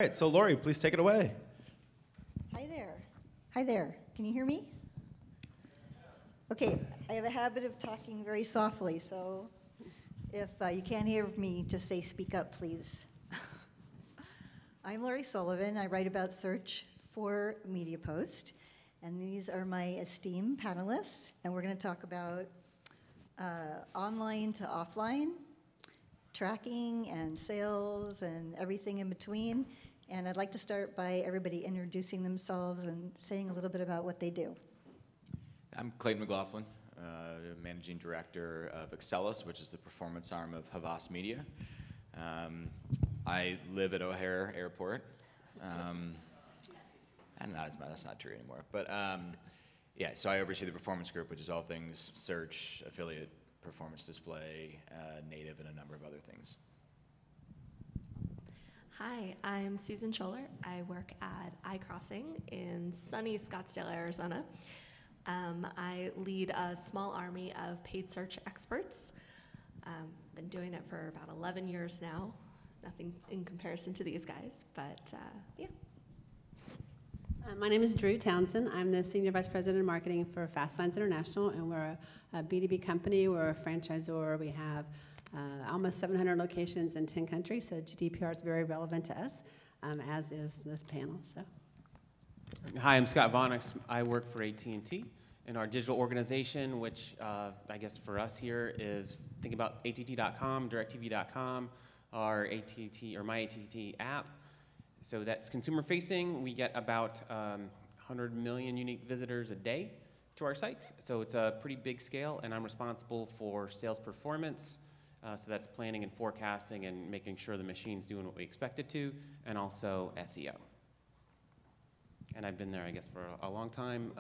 All right, so Laurie, please take it away. Hi there. Hi there. Can you hear me? Okay, I have a habit of talking very softly, so if you can't hear me, just say speak up, please. I'm Laurie Sullivan. I write about search for MediaPost, and these are my esteemed panelists, and we're going to talk about online to offline, tracking and sales and everything in between. And I'd like to start by everybody introducing themselves and saying a little bit about what they do. I'm Clayton McLaughlin, Managing Director of Ecselis, which is the performance arm of Havas Media. I live at O'Hare Airport. And that's not true anymore. But yeah, so I oversee the performance group, which is all things search, affiliate, performance display, native, and a number of other things. Hi, I'm Susan Scholler. I work at iCrossing in sunny Scottsdale, Arizona. I lead a small army of paid search experts. Been doing it for about 11 years now. Nothing in comparison to these guys, but yeah. My name is Drue Townsend. I'm the Senior Vice President of Marketing for FASTSIGNS International, and we're a B2B company. We're a franchisor. We have almost 700 locations in 10 countries, so GDPR is very relevant to us, as is this panel. So. Hi, I'm Scott Vanags. I work for AT&T in our digital organization, which I guess for us here is think about att.com, directtv.com, our AT&T or my AT&T app. So that's consumer facing. We get about 100 million unique visitors a day to our sites. So it's a pretty big scale, and I'm responsible for sales performance. So that's planning and forecasting and making sure the machine's doing what we expect it to, and also SEO. And I've been there, I guess, for a long time.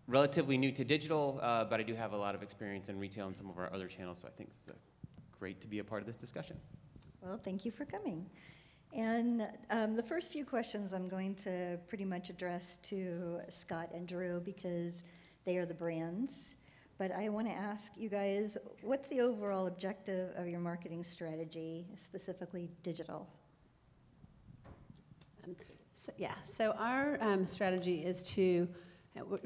Relatively new to digital, but I do have a lot of experience in retail and some of our other channels, so I think it's great to be a part of this discussion. Well, thank you for coming. And the first few questions I'm going to pretty much address to Scott and Drue because they are the brands. But I want to ask you guys, what's the overall objective of your marketing strategy, specifically digital? So our strategy is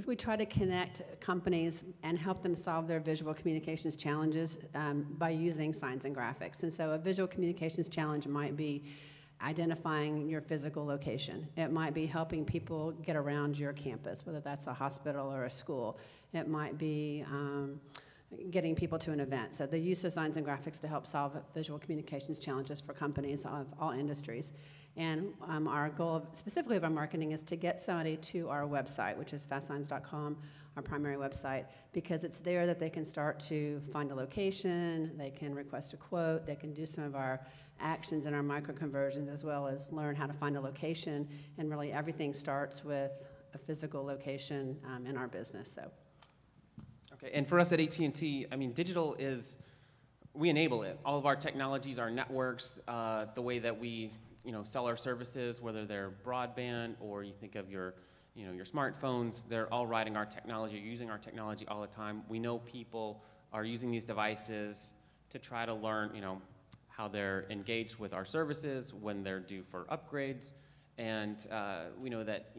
we try to connect companies and help them solve their visual communications challenges by using signs and graphics. And so a visual communications challenge might be identifying your physical location. It might be helping people get around your campus, whether that's a hospital or a school. It might be getting people to an event. So the use of signs and graphics to help solve visual communications challenges for companies of all industries. And our goal, specifically of our marketing, is to get somebody to our website, which is faststigns.com, our primary website, because it's there that they can start to find a location, they can request a quote, they can do some of our actions and our micro-conversions, as well as learn how to find a location, and really everything starts with a physical location in our business. So. Okay, and for us at AT&T, I mean, digital is, we enable it. All of our technologies, our networks, the way that we sell our services, whether they're broadband or you think of your smartphones, they're all riding our technology, using our technology all the time. We know people are using these devices to try to learn, how they're engaged with our services, when they're due for upgrades, and we know that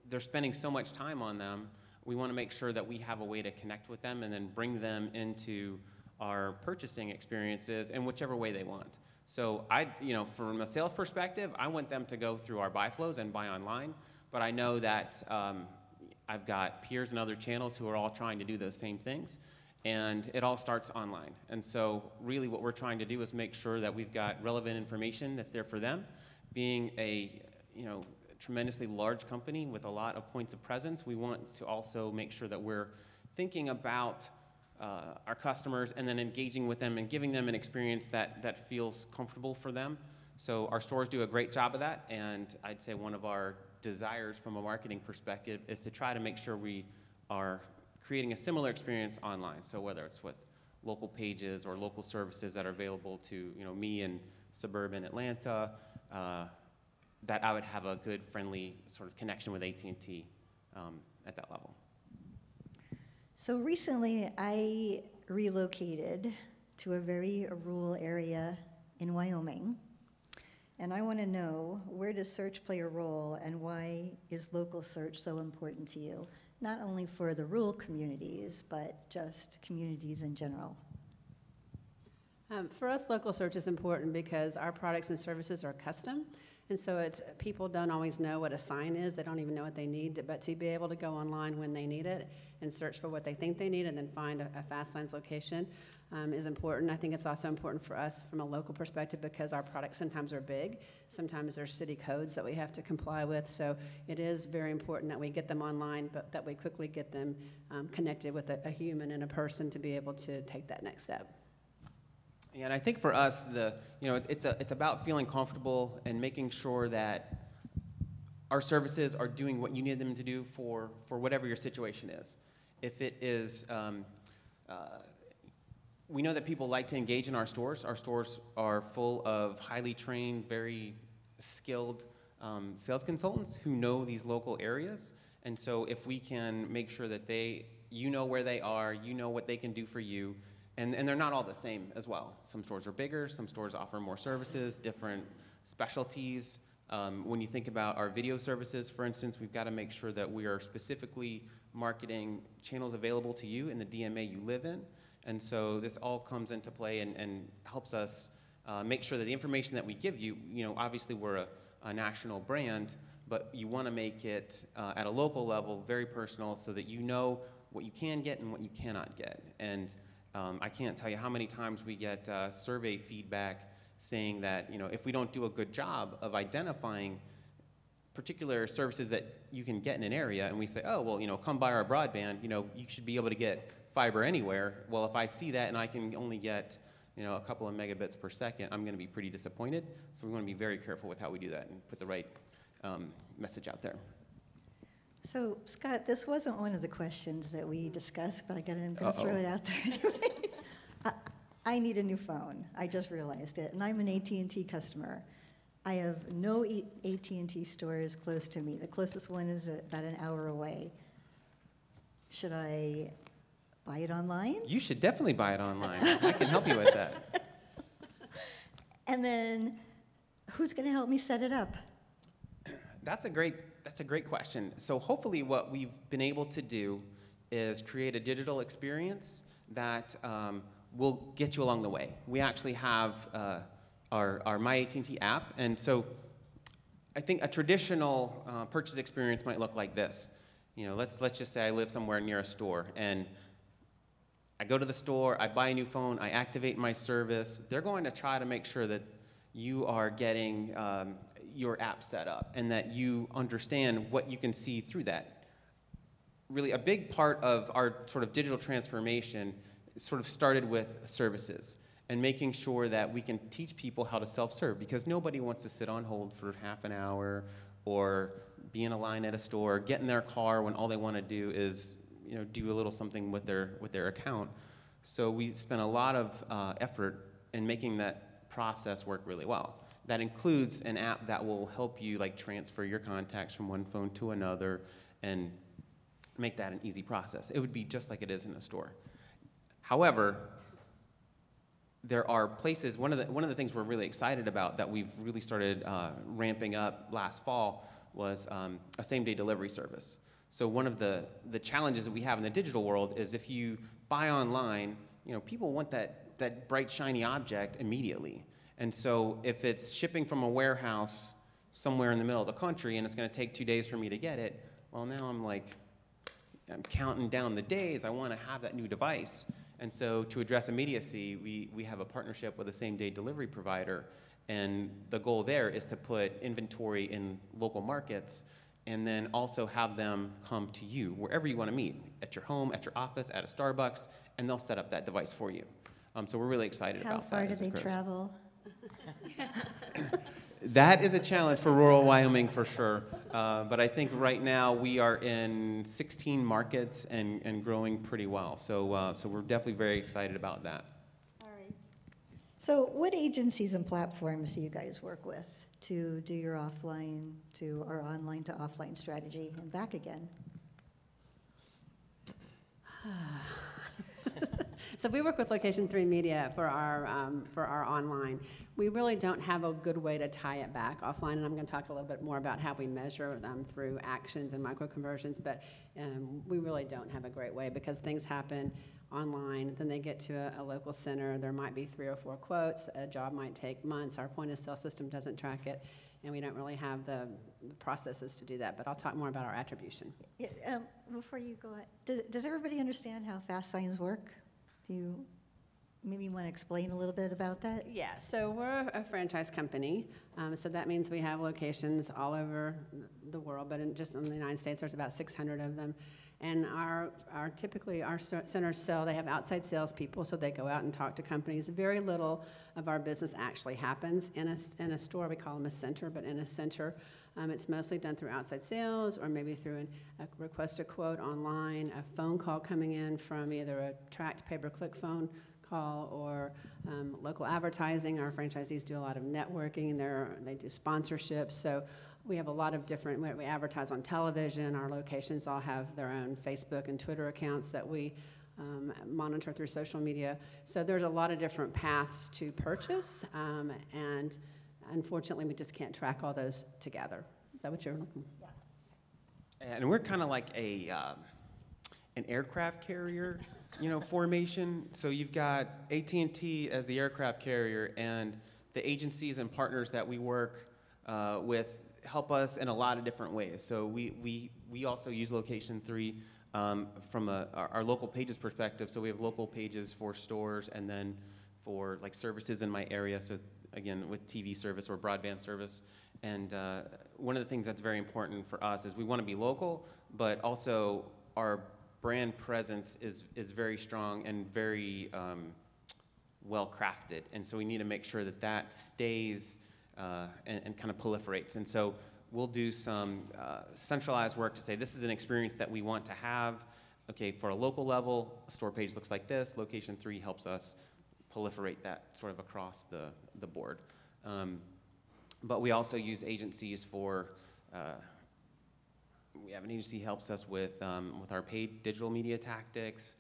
they're spending so much time on them. We want to make sure that we have a way to connect with them and then bring them into our purchasing experiences in whichever way they want. So from a sales perspective, I want them to go through our buy flows and buy online, but I know that I've got peers and other channels who are all trying to do those same things. And it all starts online. And so really what we're trying to do is make sure that we've got relevant information that's there for them. Being a tremendously large company with a lot of points of presence, we want to also make sure that we're thinking about our customers and then engaging with them and giving them an experience that feels comfortable for them. So our stores do a great job of that, and I'd say one of our desires from a marketing perspective is to try to make sure we are creating a similar experience online. So whether it's with local pages or local services that are available to me in suburban Atlanta, that I would have a good, friendly sort of connection with AT&T at that level. So recently I relocated to a very rural area in Wyoming. And I want to know, where does search play a role, and why is local search so important to you? Not only for the rural communities, but just communities in general. For us, local search is important because our products and services are custom. And so people don't always know what a sign is. They don't even know what they need. But to be able to go online when they need it and search for what they think they need and then find a FASTSIGNS location is important. I think it's also important for us from a local perspective because our products sometimes are big. Sometimes there's city codes that we have to comply with. So it is very important that we get them online, but that we quickly get them connected with a human and a person to be able to take that next step. Yeah, and I think for us, it's about feeling comfortable and making sure that our services are doing what you need them to do for whatever your situation is. If it is, we know that people like to engage in our stores. Our stores are full of highly trained, very skilled sales consultants who know these local areas. And so if we can make sure that you know where they are, you know what they can do for you, and they're not all the same as well. Some stores are bigger, some stores offer more services, different specialties. When you think about our video services, for instance, we've got to make sure that we are specifically marketing channels available to you in the DMA you live in. And so this all comes into play and helps us make sure that the information that we give you, obviously we're a national brand, but you want to make it at a local level very personal so that you know what you can get and what you cannot get. And I can't tell you how many times we get survey feedback saying that, if we don't do a good job of identifying particular services that you can get in an area, and we say, oh, well, come buy our broadband, you should be able to get fiber anywhere. Well, if I see that and I can only get, a couple of megabits per second, I'm going to be pretty disappointed. So we want to be very careful with how we do that and put the right message out there. So, Scott, this wasn't one of the questions that we discussed, but I'm going to throw it out there anyway. I need a new phone. I just realized it, and I'm an AT&T customer. I have no AT&T stores close to me. The closest one is about an hour away. Should I buy it online? You should definitely buy it online. I can help you with that. And then, who's going to help me set it up? That's a great question. So hopefully what we've been able to do is create a digital experience that will get you along the way. We actually have our My AT&T app, and so I think a traditional purchase experience might look like this. Let's just say I live somewhere near a store, and I go to the store, I buy a new phone, I activate my service. They're going to try to make sure that you are getting your app set up and that you understand what you can see through that. Really, a big part of our sort of digital transformation sort of started with services and making sure that we can teach people how to self-serve, because nobody wants to sit on hold for half an hour or be in a line at a store, get in their car when all they want to do is do a little something with their account. So we spent a lot of effort in making that process work really well. That includes an app that will help you transfer your contacts from one phone to another and make that an easy process. It would be just like it is in a store. However, there are places, one of the things we're really excited about that we've really started ramping up last fall was a same-day delivery service. So one of the challenges that we have in the digital world is if you buy online, people want that bright, shiny object immediately. And so if it's shipping from a warehouse somewhere in the middle of the country and it's going to take 2 days for me to get it, well, now I'm counting down the days. I want to have that new device. And so to address immediacy, we have a partnership with a same-day delivery provider. And the goal there is to put inventory in local markets and then also have them come to you wherever you want to meet, at your home, at your office, at a Starbucks, and they'll set up that device for you. So we're really excited about that. How far do they travel? That is a challenge for rural Wyoming for sure. But I think right now we are in 16 markets and growing pretty well. So we're definitely very excited about that. All right. So what agencies and platforms do you guys work with to do your offline to or online to offline strategy and back again? So we work with Location 3 Media for our online. We really don't have a good way to tie it back offline, and I'm going to talk a little bit more about how we measure them through actions and micro-conversions, but we really don't have a great way because things happen online, then they get to a local center, there might be 3 or 4 quotes, a job might take months, our point-of-sale system doesn't track it, and we don't really have the processes to do that, but I'll talk more about our attribution. Yeah, before you go on, does everybody understand how FASTSIGNS work? Do you maybe want to explain a little bit about that? Yeah, so we're a franchise company, so that means we have locations all over the world, but just in the United States, there's about 600 of them. And typically our centers sell, they have outside salespeople, so they go out and talk to companies. Very little of our business actually happens in a store. We call them a center, but in a center, it's mostly done through outside sales or maybe through a request a quote online, a phone call coming in from either a tracked pay-per-click phone call or local advertising. Our franchisees do a lot of networking, they do sponsorships. So we have a lot of different, we advertise on television. Our locations all have their own Facebook and Twitter accounts that we monitor through social media. So there's a lot of different paths to purchase, and unfortunately we just can't track all those together. Is that what you're looking for? Yeah. And we're kind of like an aircraft carrier, formation. So you've got AT&T as the aircraft carrier, and the agencies and partners that we work with help us in a lot of different ways. So we also use Location 3 from our local pages perspective. So we have local pages for stores and then for like services in my area. So again, with TV service or broadband service. And one of the things that's very important for us is we want to be local, but also our brand presence is very strong and very well crafted. And so we need to make sure that that stays and kind of proliferates. And so we'll do some centralized work to say this is an experience that we want to have. Okay, for a local level, a store page looks like this. Location 3 helps us proliferate that sort of across the board. But we also use agencies for, we have an agency helps us with our paid digital media tactics,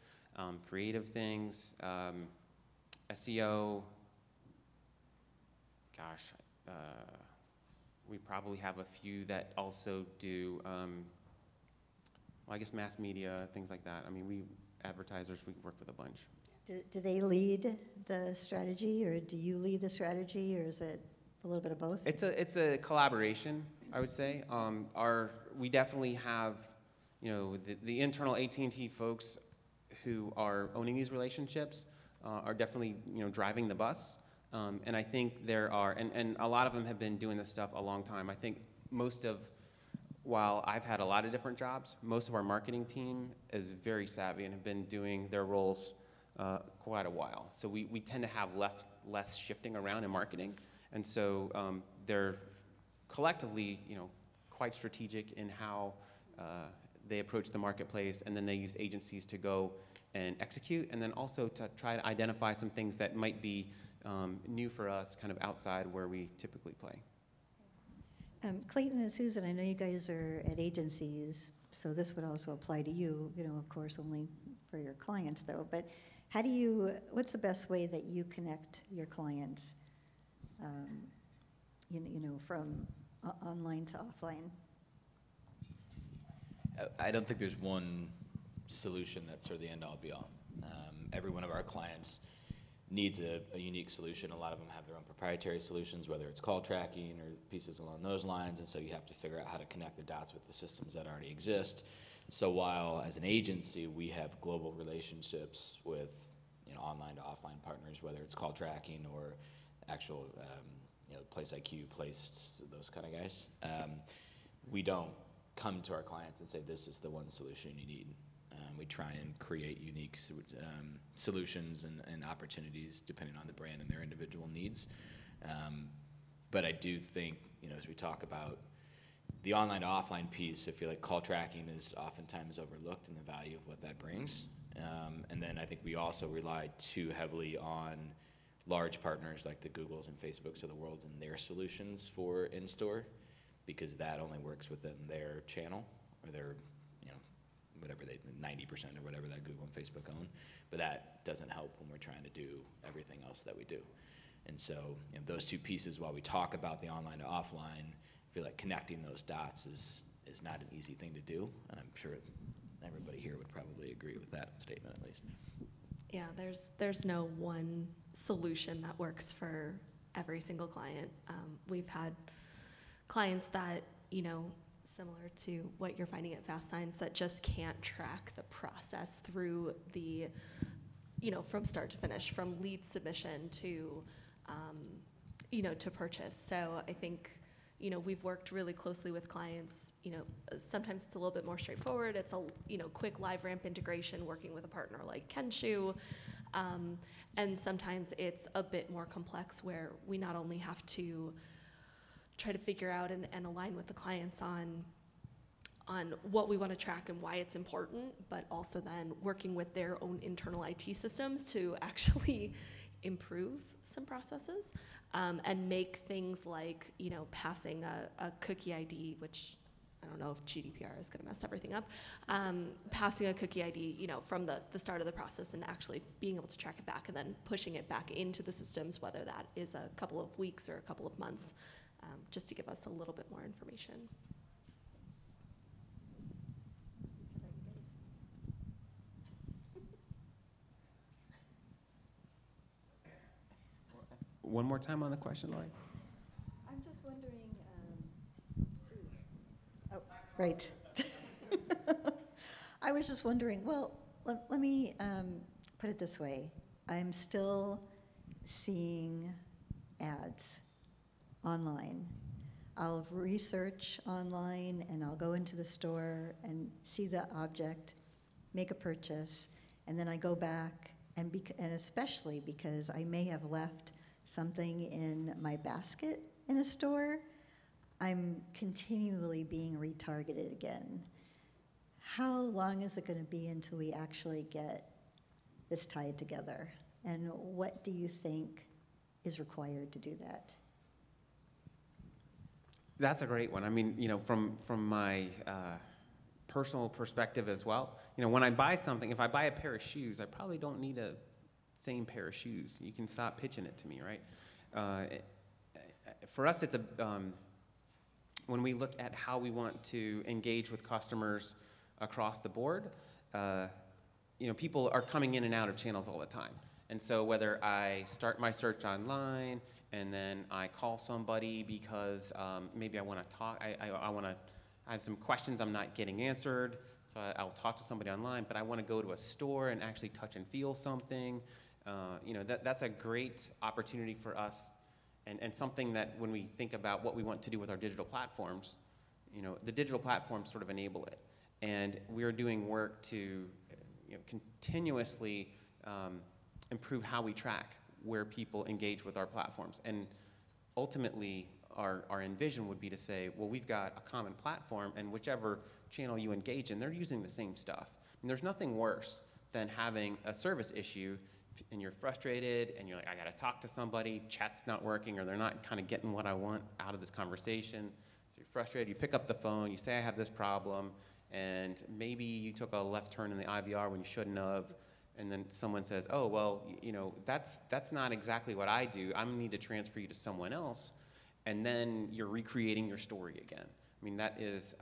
creative things, SEO, gosh, we probably have a few that also do, well, I guess mass media, things like that. I mean, we work with a bunch. Do they lead the strategy, or do you lead the strategy, or is it a little bit of both? It's a collaboration, I would say. We definitely have, the internal AT&T folks who are owning these relationships are definitely, driving the bus. And I think there are, and a lot of them have been doing this stuff a long time. I think while I've had a lot of different jobs, most of our marketing team is very savvy and have been doing their roles quite a while. So we tend to have less shifting around in marketing. And so they're collectively, quite strategic in how they approach the marketplace, and then they use agencies to go and execute, and then also to try to identify some things that might be new for us, kind of outside where we typically play. Clayton and Susan, I know you guys are at agencies, so this would also apply to you, of course, only for your clients though, but what's the best way that you connect your clients, from online to offline? I don't think there's one solution that's sort of the end-all be-all. Every one of our clients needs a unique solution. A lot of them have their own proprietary solutions, whether it's call tracking or pieces along those lines, and so you have to figure out how to connect the dots with the systems that already exist. So while as an agency we have global relationships with online to offline partners, whether it's call tracking or actual Place IQ, Place, those kind of guys, we don't come to our clients and say this is the one solution you need. We try and create unique solutions and opportunities depending on the brand and their individual needs. But I do think, as we talk about the online to offline piece, I feel like call tracking is oftentimes overlooked in the value of what that brings. And then I think we also rely too heavily on large partners like the Googles and Facebooks of the world and their solutions for in-store, because that only works within their channel or their whatever 90% or whatever that Google and Facebook own, but that doesn't help when we're trying to do everything else that we do. And so those two pieces, while we talk about the online to offline, I feel like connecting those dots is not an easy thing to do, and I'm sure everybody here would probably agree with that statement at least. Yeah, there's no one solution that works for every single client. We've had clients that, similar to what you're finding at FASTSIGNS, that just can't track the process through the, from start to finish, from lead submission to, to purchase. So I think, we've worked really closely with clients. Sometimes it's a little bit more straightforward. It's a, quick live ramp integration working with a partner like Kenshu. And sometimes it's a bit more complex where we not only have to try to figure out and align with the clients on what we want to track and why it's important, but also then working with their own internal IT systems to actually improve some processes and make things like, passing a cookie ID, which I don't know if GDPR is going to mess everything up, passing a cookie ID, from the start of the process and actually being able to track it back and then pushing it back into the systems, whether that is a couple of weeks or a couple of months, just to give us a little bit more information. One more time on the question, Laurie. I'm just wondering, oh, right. I was just wondering, well, let me put it this way. I'm still seeing ads online. I'll research online and I'll go into the store and see the object, make a purchase, and then I go back and especially because I may have left something in my basket in a store, I'm continually being retargeted again. How long is it going to be until we actually get this tied together? And what do you think is required to do that? That's a great one. I mean, from my personal perspective as well, when I buy something, if I buy a pair of shoes, I probably don't need a same pair of shoes. You can stop pitching it to me, right? For us, it's when we look at how we want to engage with customers across the board, people are coming in and out of channels all the time. And so whether I start my search online and then I call somebody because maybe I want to talk, I have some questions I'm not getting answered, so I'll talk to somebody online, but I want to go to a store and actually touch and feel something. That's a great opportunity for us, and something that when we think about what we want to do with our digital platforms, the digital platforms sort of enable it. And we're doing work to continuously improve how we track where people engage with our platforms. And ultimately, our envision would be to say, well, we've got a common platform, and whichever channel you engage in, they're using the same stuff. And there's nothing worse than having a service issue and you're frustrated and you're like, I gotta talk to somebody, chat's not working, or they're not kind of getting what I want out of this conversation. So you're frustrated, you pick up the phone, you say I have this problem, and maybe you took a left turn in the IVR when you shouldn't have, and then someone says, oh, well, that's not exactly what I do. I need to transfer you to someone else, and then you're recreating your story again. I mean, that is,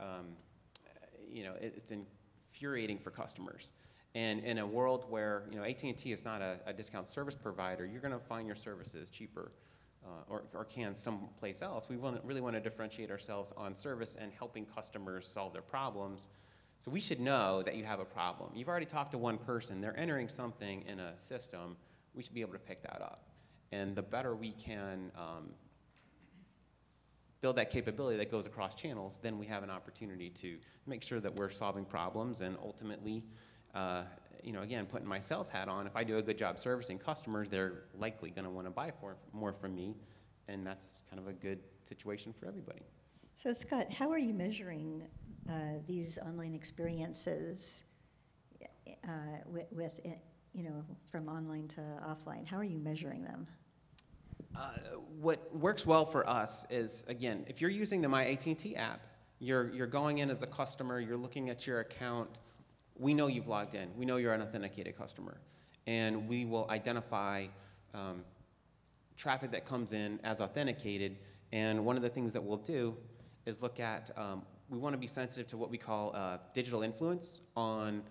it's infuriating for customers. And in a world where AT&T is not a discount service provider, you're going to find your services cheaper or can someplace else. We really want to differentiate ourselves on service and helping customers solve their problems. So we should know that you have a problem. You've already talked to one person. They're entering something in a system. We should be able to pick that up. And the better we can build that capability that goes across channels, then we have an opportunity to make sure that we're solving problems and ultimately again, putting my sales hat on, if I do a good job servicing customers, they're likely going to want to buy more from me, and that's kind of a good situation for everybody. So Scott, how are you measuring these online experiences with from online to offline? How are you measuring them? What works well for us is, again, if you're using the My AT&T app, you're going in as a customer, you're looking at your account. we know you've logged in. We know you're an authenticated customer. And we will identify traffic that comes in as authenticated. And one of the things that we'll do is look at, we want to be sensitive to what we call digital influence on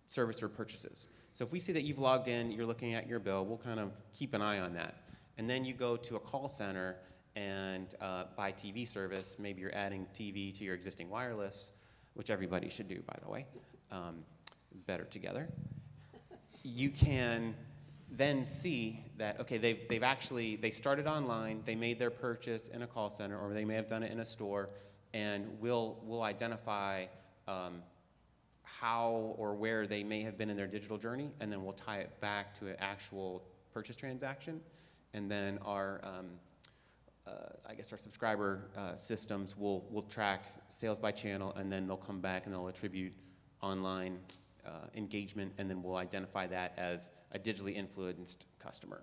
service or purchases. So if we see that you've logged in, you're looking at your bill, we'll kind of keep an eye on that. And then you go to a call center and buy TV service. Maybe you're adding TV to your existing wireless, which everybody should do, by the way. Better together. You can then see that, okay, they started online, they made their purchase in a call center, or they may have done it in a store, and we'll identify how or where they may have been in their digital journey, and then we'll tie it back to an actual purchase transaction. And then our, I guess our subscriber systems will track sales by channel, and then they'll come back and they'll attribute online engagement, and then we'll identify that as a digitally influenced customer.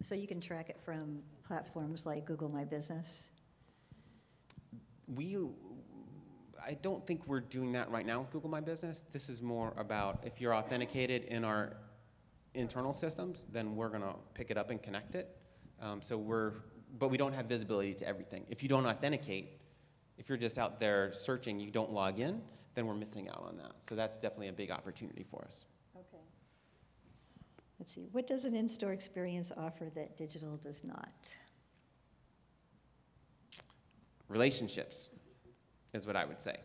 So you can track it from platforms like Google My Business? I don't think we're doing that right now with Google My Business. This is more about if you're authenticated in our internal systems, then we're gonna pick it up and connect it. But we don't have visibility to everything. If you don't authenticate, if you're just out there searching, you don't log in, then we're missing out on that. So that's definitely a big opportunity for us. Okay. Let's see, what does an in-store experience offer that digital does not? Relationships is what I would say.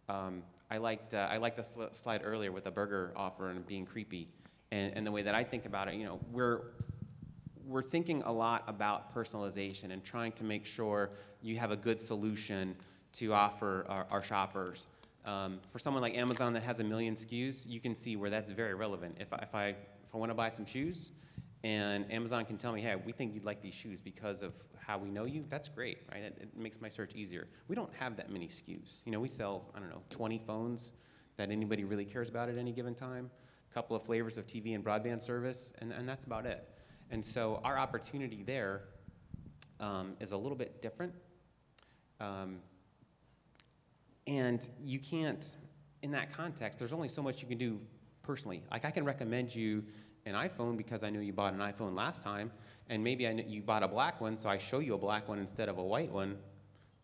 I liked the slide earlier with the burger offer and being creepy. And the way that I think about it, you know, we're thinking a lot about personalization and trying to make sure you have a good solution to offer our shoppers. For someone like Amazon that has 1 million SKUs, you can see where that's very relevant. If I want to buy some shoes, and Amazon can tell me, hey, we think you'd like these shoes because of how we know you, that's great, right? It makes my search easier. We don't have that many SKUs. You know, we sell, I don't know, 20 phones that anybody really cares about at any given time, a couple of flavors of TV and broadband service, and that's about it. And so our opportunity there is a little bit different. And you can't, in that context, there's only so much you can do personally. Like, I can recommend you an iPhone because I knew you bought an iPhone last time, and maybe I knew you bought a black one, so I show you a black one instead of a white one.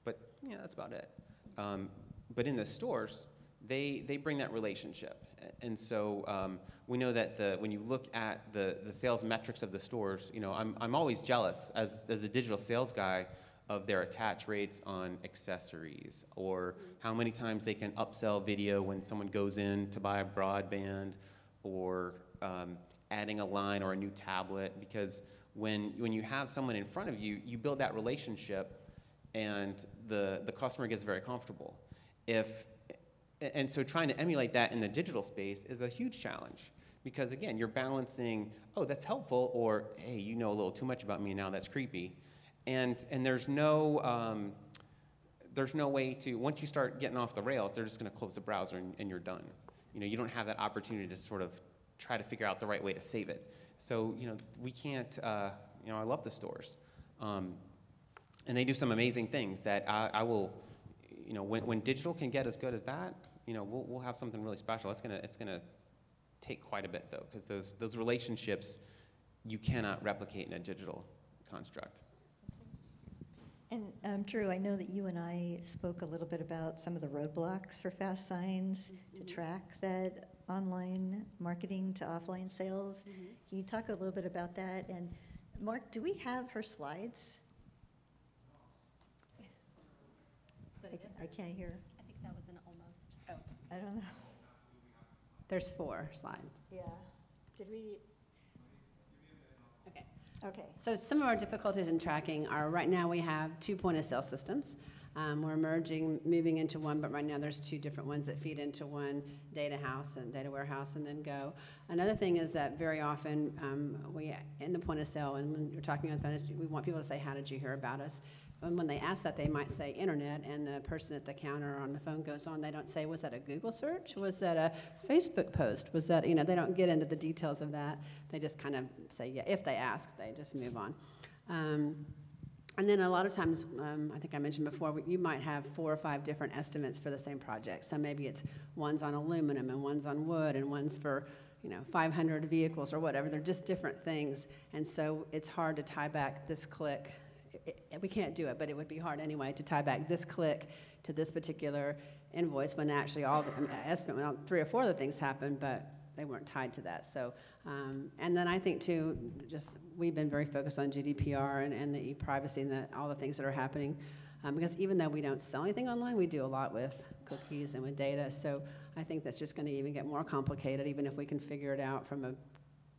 But yeah, that's about it. But in the stores, they bring that relationship. And so we know that when you look at the sales metrics of the stores, you know, I'm always jealous as the digital sales guy of their attach rates on accessories, or how many times they can upsell video when someone goes in to buy a broadband, or adding a line or a new tablet. Because when you have someone in front of you, you build that relationship, and the customer gets very comfortable. And so trying to emulate that in the digital space is a huge challenge, because again, you're balancing, oh, that's helpful, or hey, you know a little too much about me now, that's creepy. And there's no way to, once you start getting off the rails, they're just gonna close the browser and you're done. You know, you don't have that opportunity to sort of try to figure out the right way to save it. So, you know, we can't, you know, I love the stores. And they do some amazing things that I will, you know, when digital can get as good as that, you know, we'll have something really special. It's gonna take quite a bit though, because those relationships you cannot replicate in a digital construct. And Drue, I know that you and I spoke a little bit about some of the roadblocks for FASTSIGNS to track that online marketing to offline sales. Can you talk a little bit about that? And Mark, do we have her slides? I can't hear. I think that was an almost. Oh, I don't know. there's 4 slides. Yeah. Did we? Okay. Okay. So some of our difficulties in tracking are, right now we have 2 point-of-sale systems. We're moving into one, but right now there's 2 different ones that feed into one data house and data warehouse and then go. Another thing is that very often we, in the point of sale, and when you're talking on the phone, we want people to say, how did you hear about us? And when they ask that, they might say internet, and the person at the counter on the phone goes on. They don't say, was that a Google search? Was that a Facebook post? Was that, you know, they don't get into the details of that. They just kind of say, yeah, if they ask, they just move on. And then a lot of times, I think I mentioned before, you might have 4 or 5 different estimates for the same project. So maybe it's one's on aluminum and one's on wood and one's for 500 vehicles or whatever. They're just different things. And so it's hard to tie back this click. We can't do it, but it would be hard anyway to tie back this click to this particular invoice when actually all the estimate, well, 3 or 4 of the things happened, but they weren't tied to that. So, and then I think too, just we've been very focused on GDPR and the e-privacy and all the things that are happening. Because even though we don't sell anything online, we do a lot with cookies and with data. So I think that's just going to even get more complicated, even if we can figure it out from a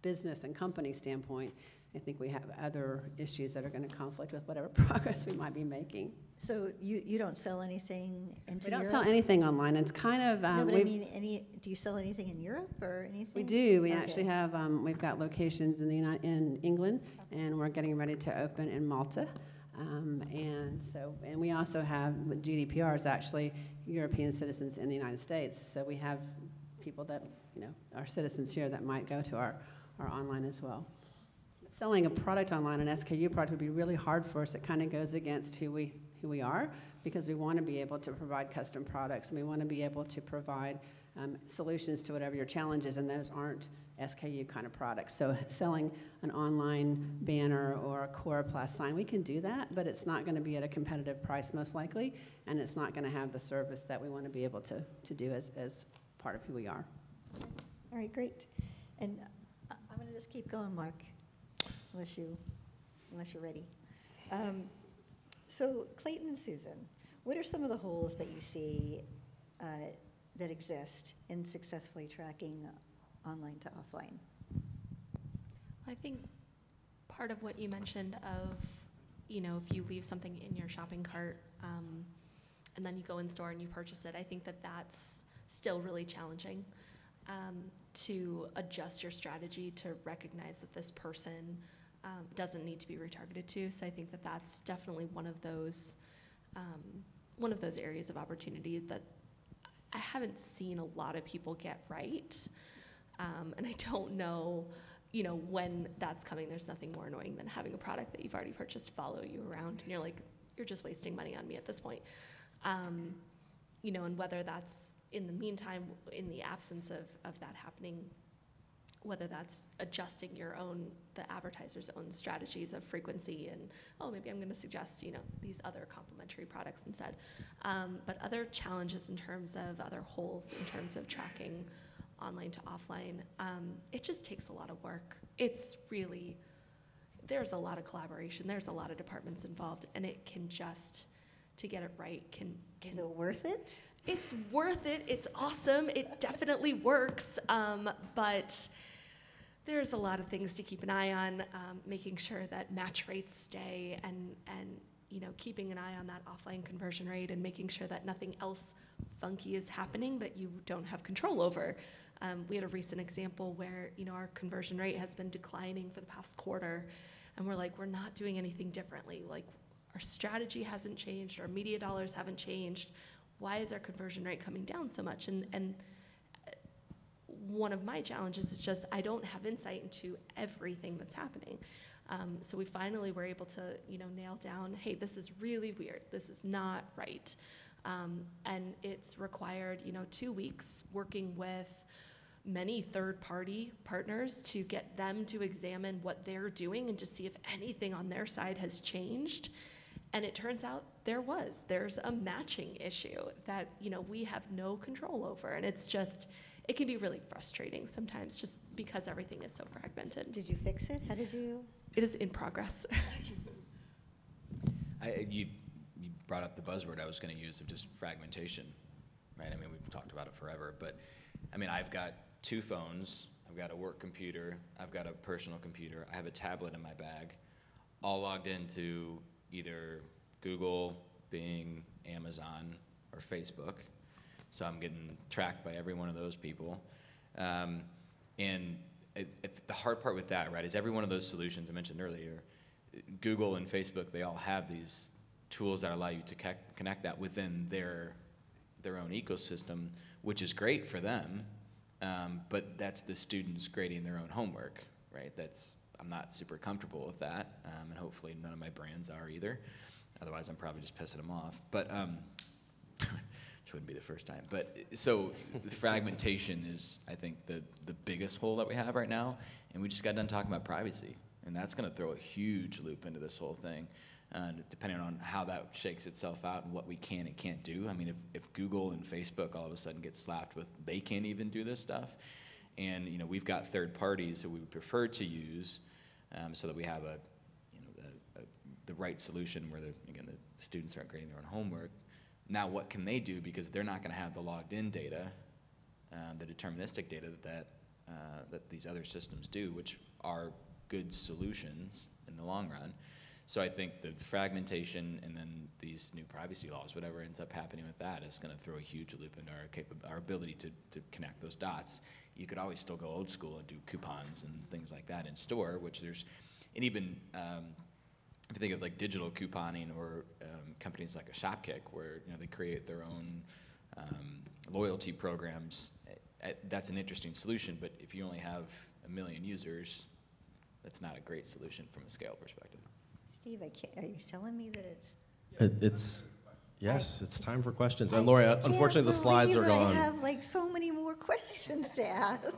business and company standpoint. I think we have other issues that are going to conflict with whatever progress we might be making. So you don't sell anything into We don't Europe? sell anything online. It's kind of No, but I mean, do you sell anything in Europe or anything? we do. We Okay. actually have. We've got locations in England, and we're getting ready to open in Malta. And we also have GDPR is actually European citizens in the United States. So we have people that are citizens here that might go to our online as well. Selling a product online, an SKU product, would be really hard for us. It kind of goes against who we are, because we want to be able to provide custom products, and we want to be able to provide solutions to whatever your challenge is, and those aren't SKU kind of products. So selling an online banner or a Coroplast sign, we can do that, but it's not going to be at a competitive price most likely, and it's not going to have the service that we want to be able to do as part of who we are. All right, great. And I'm going to just keep going, Mark, unless you're ready. So Clayton and Susan, what are some of the holes that you see that exist in successfully tracking online to offline? I think part of what you mentioned of, if you leave something in your shopping cart and then you go in store and you purchase it, I think that that's still really challenging to adjust your strategy to recognize that this person doesn't need to be retargeted to. So I think that that's definitely one of those areas of opportunity that I haven't seen a lot of people get right. And I don't know, when that's coming. There's nothing more annoying than having a product that you've already purchased follow you around, and you're like, you're just wasting money on me at this point. And whether that's in the meantime, in the absence of that happening, whether that's adjusting the advertiser's own strategies of frequency and, maybe I'm going to suggest, these other complementary products instead. But other challenges in terms of other holes in terms of tracking online to offline, it just takes a lot of work. There's a lot of collaboration. There's a lot of departments involved, and it can to get it right, Is it worth it? It's worth it. It's awesome. It definitely works. But there's a lot of things to keep an eye on, making sure that match rates stay and keeping an eye on that offline conversion rate and making sure that nothing else funky is happening that you don't have control over. We had a recent example where, our conversion rate has been declining for the past quarter, and we're like, we're not doing anything differently. Like, our strategy hasn't changed, our media dollars haven't changed. Why is our conversion rate coming down so much? And one of my challenges is just I don't have insight into everything that's happening. So we finally were able to, nail down, hey, this is really weird. This is not right. And it's required, 2 weeks working with many third-party partners to get them to examine what they're doing and to see if anything on their side has changed. And it turns out there's a matching issue that, we have no control over. And it can be really frustrating sometimes just because everything is so fragmented. Did you fix it? How did you? It is in progress. You brought up the buzzword I was going to use of just fragmentation, right? I mean, we've talked about it forever, but I've got 2 phones. I've got a work computer. I've got a personal computer. I have a tablet in my bag, all logged into either Google, Bing, Amazon, or Facebook. So I'm getting tracked by every one of those people. And the hard part with that, right, is every one of those solutions I mentioned earlier, Google and Facebook, they all have these tools that allow you to connect that within their own ecosystem, which is great for them, but that's the students grading their own homework, right? I'm not super comfortable with that, and hopefully none of my brands are either. Otherwise, I'm probably just pissing them off. But which wouldn't be the first time. But so the fragmentation is, I think, the biggest hole that we have right now. And we just got done talking about privacy, and that's going to throw a huge loop into this whole thing. Depending on how that shakes itself out and what we can and can't do. I mean, if Google and Facebook all of a sudden get slapped with they can't even do this stuff, and we've got third parties who we would prefer to use, so that we have the right solution where the students aren't grading their own homework. Now, what can they do, because they're not going to have the logged in data, the deterministic data that these other systems do, which are good solutions in the long run. So I think the fragmentation and then these new privacy laws, whatever ends up happening with that, is going to throw a huge loop into our ability to connect those dots. You could always still go old school and do coupons and things like that in store, which there's, and even if you think of like digital couponing or companies like a Shopkick, where they create their own loyalty programs, that's an interesting solution. But if you only have 1 million users, that's not a great solution from a scale perspective. Steve, are you telling me that it's time for questions. And Laurie, unfortunately, the slides are gone. I have like so many more questions to ask.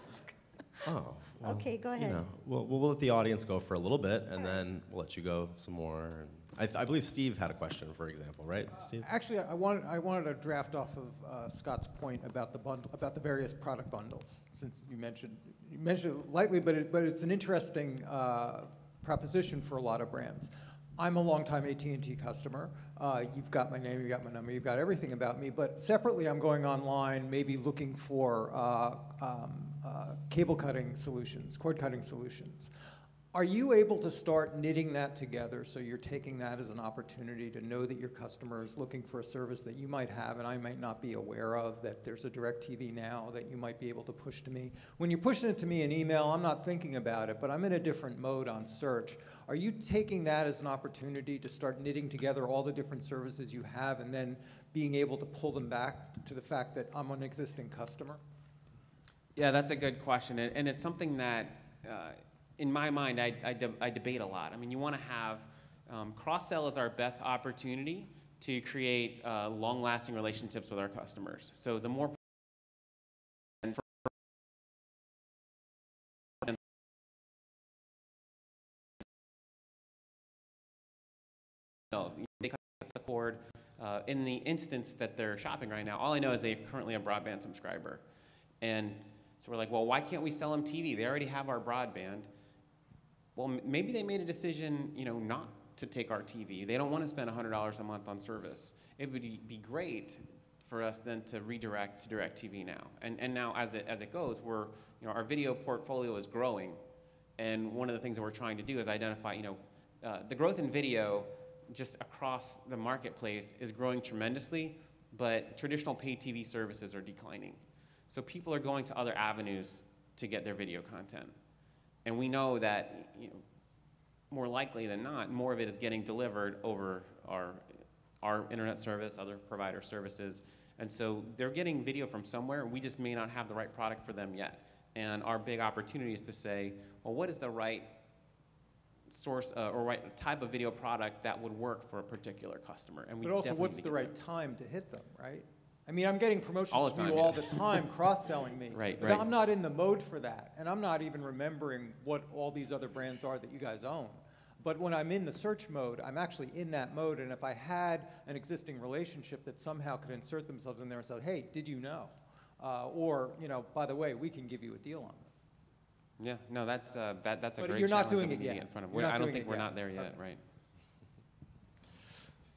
Oh. Well, okay, go ahead. We'll let the audience go for a little bit, and then we'll let you go some more. And I believe Steve had a question, for example, right, Steve? Actually, I wanted to draft off of Scott's point about the various product bundles, since you mentioned it lightly, but it's an interesting proposition for a lot of brands. I'm a longtime AT&T customer. You've got my name, you've got my number, you've got everything about me. But separately, I'm going online, maybe looking for cable cutting solutions, cord cutting solutions. Are you able to start knitting that together, so you're taking that as an opportunity to know that your customer is looking for a service that you might have and I might not be aware of, that there's a DirecTV Now that you might be able to push to me? When you're pushing it to me in email, I'm not thinking about it, but I'm in a different mode on search. Are you taking that as an opportunity to start knitting together all the different services you have and then being able to pull them back to the fact that I'm an existing customer? Yeah, that's a good question, and it's something that, in my mind, I debate a lot. I mean, you want to have cross-sell is our best opportunity to create long-lasting relationships with our customers. So the more they cut the cord in the instance that they're shopping right now. All I know is they're currently a broadband subscriber, and so we're like, well, why can't we sell them TV? They already have our broadband. Well, maybe they made a decision, not to take our TV. They don't want to spend $100 a month on service. It would be great for us then to redirect to DirecTV Now. And now as it goes, our video portfolio is growing, and one of the things that we're trying to do is identify, the growth in video just across the marketplace is growing tremendously, but traditional paid TV services are declining. So people are going to other avenues to get their video content. And we know that more likely than not, more of it is getting delivered over our internet service, other provider services. And so they're getting video from somewhere, and we just may not have the right product for them yet. And our big opportunity is to say, well, what is the right source or right type of video product that would work for a particular customer? And but also, what's the right time to hit them, right? I mean, I'm getting promotions from you all the time, cross-selling me. Right. I'm not in the mode for that, and I'm not even remembering what all these other brands are that you guys own. But when I'm in the search mode, I'm actually in that mode, and if I had an existing relationship that somehow could insert themselves in there and say, hey, did you know? Or, by the way, we can give you a deal on this. Yeah, no, that's a But great you're not challenge doing that it we need to yet. get in front of. You're not I don't doing think it we're yet. not there yet, Okay. right?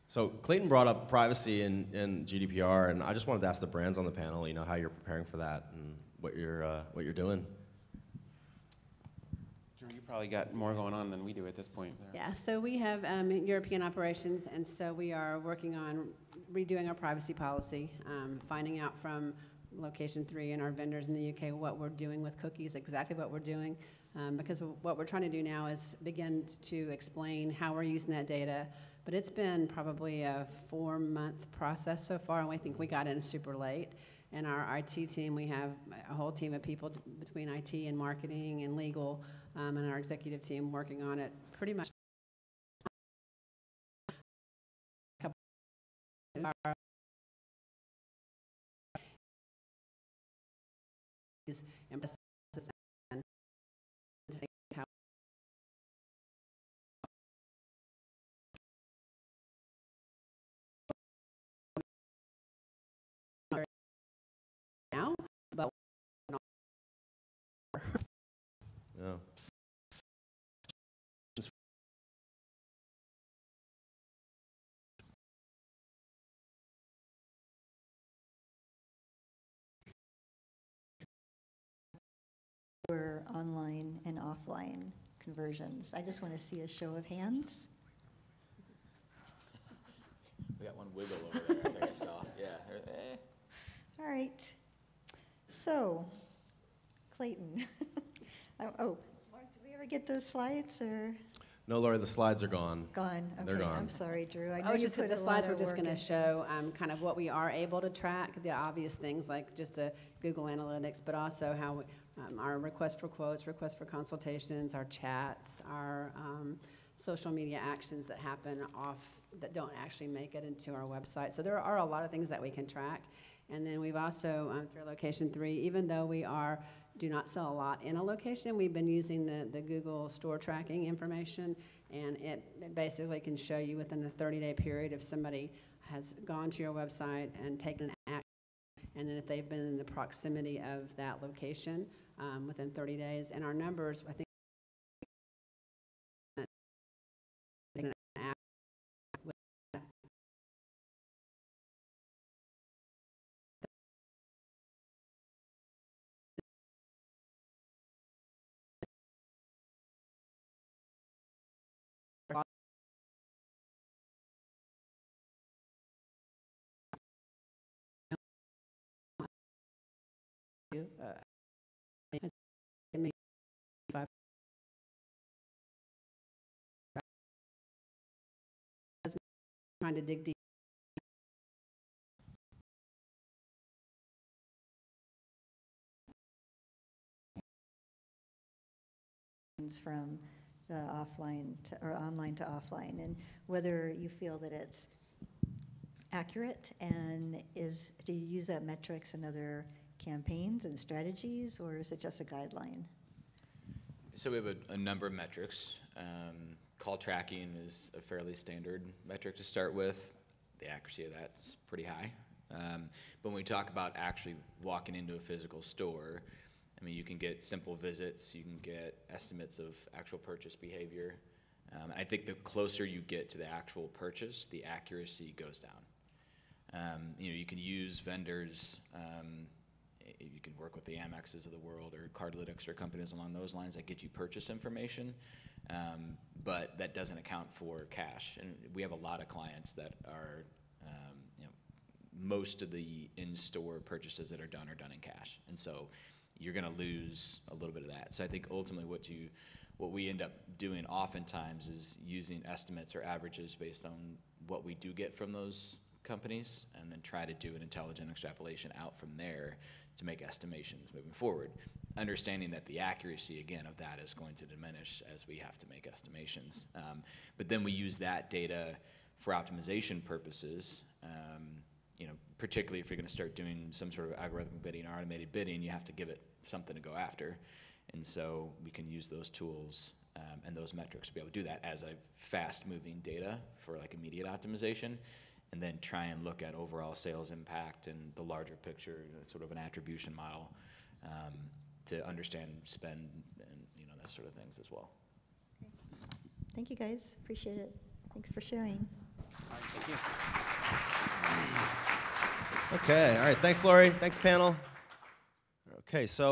So Clayton brought up privacy and GDPR, and I just wanted to ask the brands on the panel, how you're preparing for that and what you're doing. Drue, you probably got more going on than we do at this point. Yeah, so we have European operations, and so we are working on redoing our privacy policy, finding out from Location 3 and our vendors in the UK what we're doing with cookies, exactly what we're doing, because what we're trying to do now is begin to explain how we're using that data. But it's been probably a 4-month process so far, and we think we got in super late. And our IT team, we have a whole team of people between IT and marketing and legal and our executive team working on it pretty much. Emphasis and how now, but Yeah. For online and offline conversions. I just want to see a show of hands. We got one wiggle over there, I think I saw. Yeah. All right. So, Clayton. Oh, Mark, did we ever get those slides or No, Laurie, the slides are gone. gone? They're Okay, gone. I'm sorry, Drew. I know I was you just, put the a lot slides were of just work going to in. show kind of what we are able to track, the obvious things like just the Google Analytics, but also how our request for quotes, request for consultations, our chats, our social media actions that happen that don't actually make it into our website. So there are a lot of things that we can track. And then we've also, through location 3, even though we do not sell a lot in a location, we've been using the Google store tracking information, and it basically can show you within a 30-day period if somebody has gone to your website and taken an action, and then if they've been in the proximity of that location within 30 days. And our numbers, I think, taken an action with trying to dig deep. From the offline or online to offline, and whether you feel that it's accurate, and do you use that metrics in other campaigns and strategies, or is it just a guideline? So we have a number of metrics. Call tracking is a fairly standard metric to start with. The accuracy of that's pretty high. But when we talk about actually walking into a physical store, I mean, you can get simple visits, you can get estimates of actual purchase behavior. I think the closer you get to the actual purchase, the accuracy goes down. You can use vendors, you can work with the Amexes of the world or Cardlytics or companies along those lines that get you purchase information, but that doesn't account for cash. And we have a lot of clients that are, most of the in-store purchases that are done in cash. And so you're going to lose a little bit of that. So I think ultimately what we end up doing oftentimes is using estimates or averages based on what we do get from those companies, and then try to do an intelligent extrapolation out from there to make estimations moving forward. Understanding that the accuracy, again, of that is going to diminish as we have to make estimations. But then we use that data for optimization purposes. Particularly if you're going to start doing some sort of algorithmic bidding or automated bidding, you have to give it something to go after. And so we can use those tools and those metrics to be able to do that as a fast-moving data for like immediate optimization, and then try and look at overall sales impact and the larger picture, sort of an attribution model to understand spend and that sort of things as well. Thank you, guys. Appreciate it. Thanks for sharing. Thank you. Okay, all right. Thanks, Laurie. Thanks, panel. Okay, so.